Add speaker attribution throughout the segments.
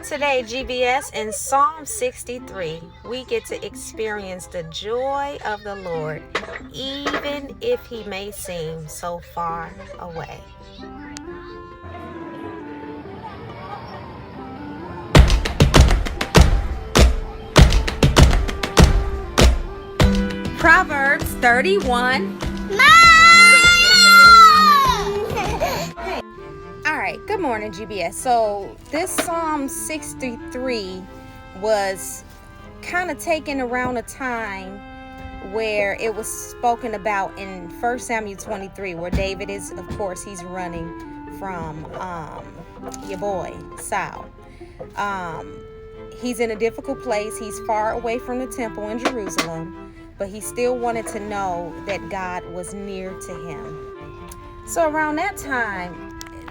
Speaker 1: Today, GBS, in Psalm 63, we get to experience the joy of the Lord, even if he may seem so far away. Proverbs 31. Alright, good morning, GBS. So this Psalm 63 was kind of taken around a time where it was spoken about in 1 Samuel 23, where David is, of course, he's running from your boy, Saul. He's in a difficult place. He's far away from the temple in Jerusalem, but he still wanted to know that God was near to him. So around that time,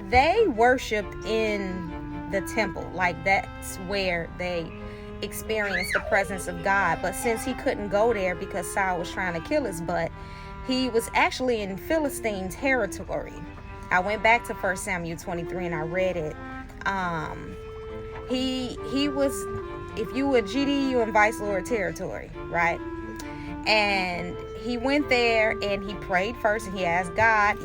Speaker 1: they worshiped in the temple. Like, that's where they experienced the presence of God. But since he couldn't go there because Saul was trying to kill his butt, he was actually in Philistine territory. I went back to 1 Samuel 23 and I read it. He was, if you were GD, you in Vice Lord territory, right? And he went there and he prayed first and he asked God,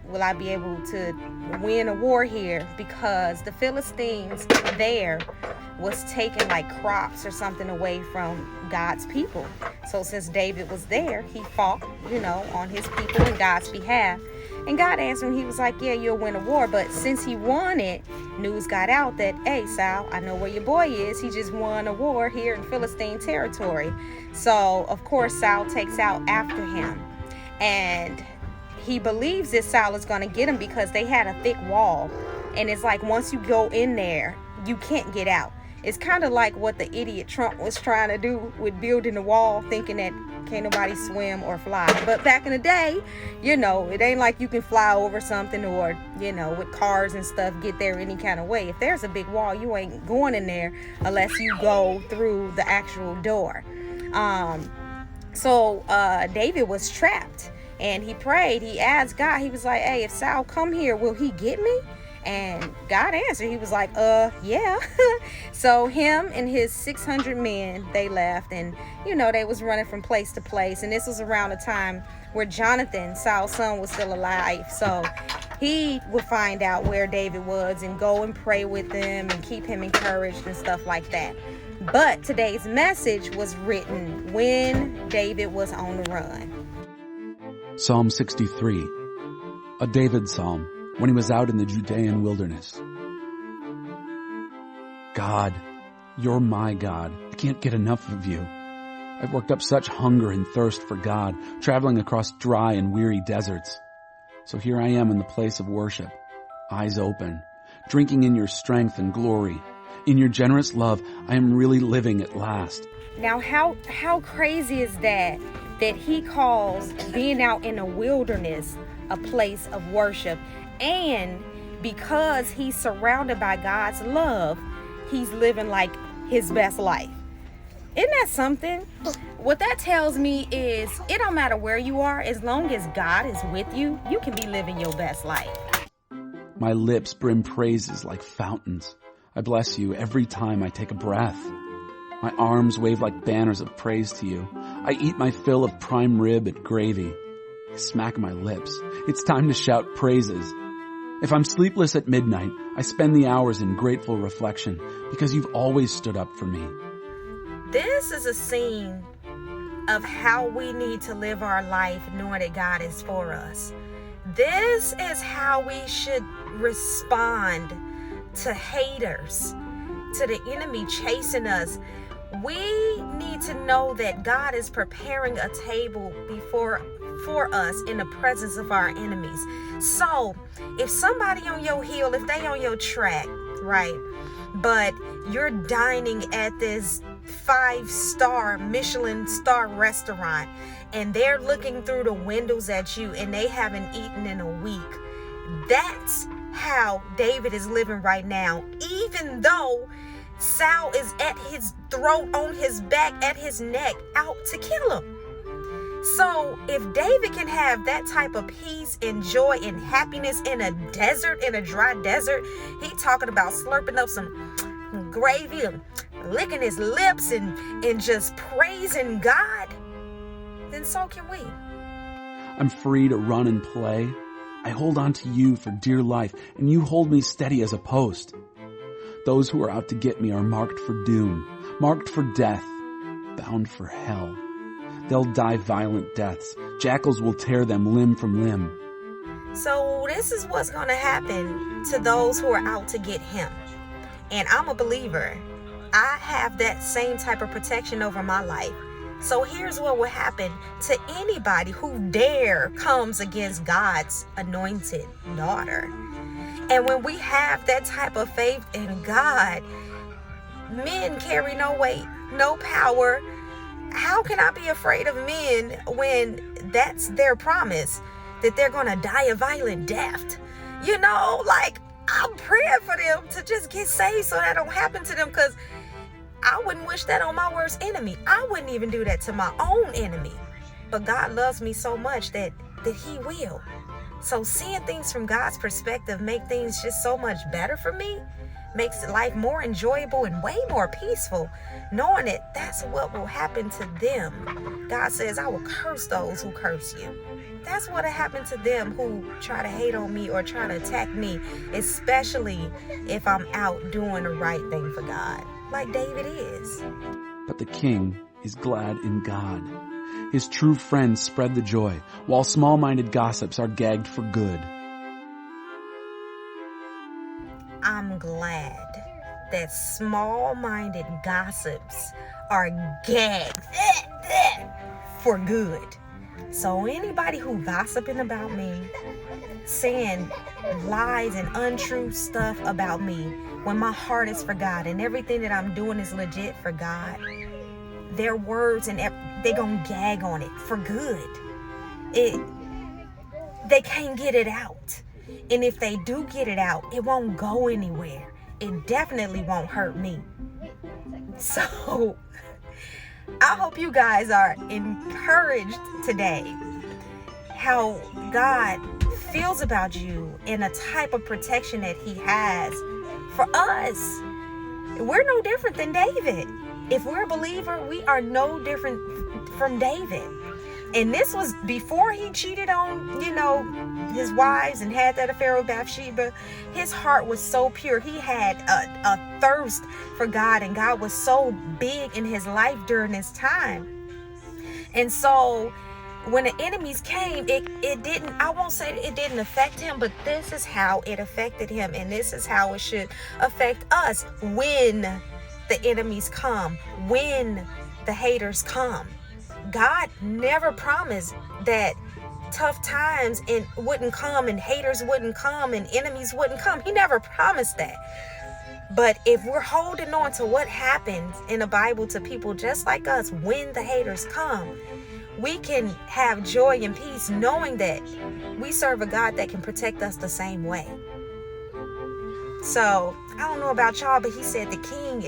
Speaker 1: will I be able to win a war here? Because the Philistines there was taking like crops or something away from God's people. So since David was there, he fought, on his people and God's behalf. And God answered him. He was like, yeah, you'll win a war. But since he won it, news got out that, hey, Saul, I know where your boy is. He just won a war here in Philistine territory. So, of course, Saul takes out after him. And he believes that Saul is going to get him because they had a thick wall. And it's like once you go in there, you can't get out. It's kind of like what the idiot Trump was trying to do with building the wall, thinking that can't nobody swim or fly. But back in the day, it ain't like you can fly over something or, with cars and stuff, get there any kind of way. If there's a big wall, you ain't going in there unless you go through the actual door. So David was trapped. And he prayed, he asked God, he was like, hey, if Saul come here, will he get me? And God answered, he was like, yeah. So him and his 600 men, they left and, they was running from place to place. And this was around a time where Jonathan, Saul's son, was still alive. So he would find out where David was and go and pray with him and keep him encouraged and stuff like that. But today's message was written when David was on the run.
Speaker 2: Psalm 63, a David psalm when he was out in the Judean wilderness. God, you're my God. I can't get enough of you. I've worked up such hunger and thirst for God, traveling across dry and weary deserts. So here I am in the place of worship, eyes open, drinking in your strength and glory. In your generous love, I am really living at last.
Speaker 1: Now, how crazy is that he calls being out in the wilderness a place of worship. And because he's surrounded by God's love, he's living like his best life. Isn't that something? What that tells me is it don't matter where you are, as long as God is with you, you can be living your best life.
Speaker 2: My lips brim praises like fountains. I bless you every time I take a breath. My arms wave like banners of praise to you. I eat my fill of prime rib and gravy. I smack my lips. It's time to shout praises. If I'm sleepless at midnight, I spend the hours in grateful reflection because you've always stood up for me.
Speaker 1: This is a scene of how we need to live our life knowing that God is for us. This is how we should respond to haters, to the enemy chasing us. We need to know that God is preparing a table for us in the presence of our enemies. So if somebody on your heel, if they on your track, right, but you're dining at this 5-star Michelin star restaurant and they're looking through the windows at you and they haven't eaten in a week, that's how David is living right now, even though Saul is at his throat, on his back, at his neck, out to kill him. So if David can have that type of peace and joy and happiness in a desert, in a dry desert, he talking about slurping up some gravy and licking his lips and just praising God, then so can we.
Speaker 2: I'm free to run and play. I hold on to you for dear life, and you hold me steady as a post. Those who are out to get me are marked for doom, marked for death, bound for hell. They'll die violent deaths. Jackals will tear them limb from limb.
Speaker 1: So this is what's going to happen to those who are out to get him. And I'm a believer. I have that same type of protection over my life. So here's what will happen to anybody who dare comes against God's anointed daughter. And when we have that type of faith in God, men carry no weight, no power. How can I be afraid of men when that's their promise, that they're going to die a violent death? You know, like, I'm praying for them to just get saved so that don't happen to them, because I wouldn't wish that on my worst enemy. I wouldn't even do that to my own enemy. But God loves me so much that he will. So seeing things from God's perspective make things just so much better for me, makes life more enjoyable and way more peaceful, knowing that that's what will happen to them. God says, I will curse those who curse you. That's what will happen to them who try to hate on me or try to attack me, especially if I'm out doing the right thing for God, like David is.
Speaker 2: But the king is glad in God. His true friends spread the joy, while small-minded gossips are gagged for good.
Speaker 1: I'm glad that small-minded gossips are gagged for good. So anybody who gossiping about me, saying lies and untrue stuff about me, when my heart is for God and everything that I'm doing is legit for God, their words and they gonna gag on it for good. They can't get it out. And if they do get it out, it won't go anywhere. It definitely won't hurt me. So I hope you guys are encouraged today how God feels about you and the type of protection that he has for us. We're no different than David. If we're a believer, we are no different from David. And this was before he cheated on, his wives and had that affair with Bathsheba. His heart was so pure. He had a thirst for God, and God was so big in his life during this time. And so when the enemies came, it didn't, I won't say it didn't affect him, but this is how it affected him. And this is how it should affect us when the enemies come, when the haters come. God never promised that tough times wouldn't come and haters wouldn't come and enemies wouldn't come. He never promised that. But if we're holding on to what happens in the Bible to people just like us when the haters come, we can have joy and peace knowing that we serve a God that can protect us the same way. So I don't know about y'all, but he said the king,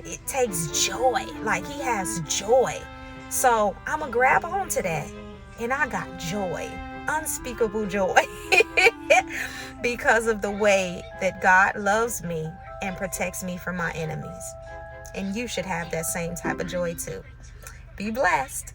Speaker 1: it takes joy. Like, he has joy. So I'm going to grab on to that. And I got joy, unspeakable joy, because of the way that God loves me and protects me from my enemies. And you should have that same type of joy too. Be blessed.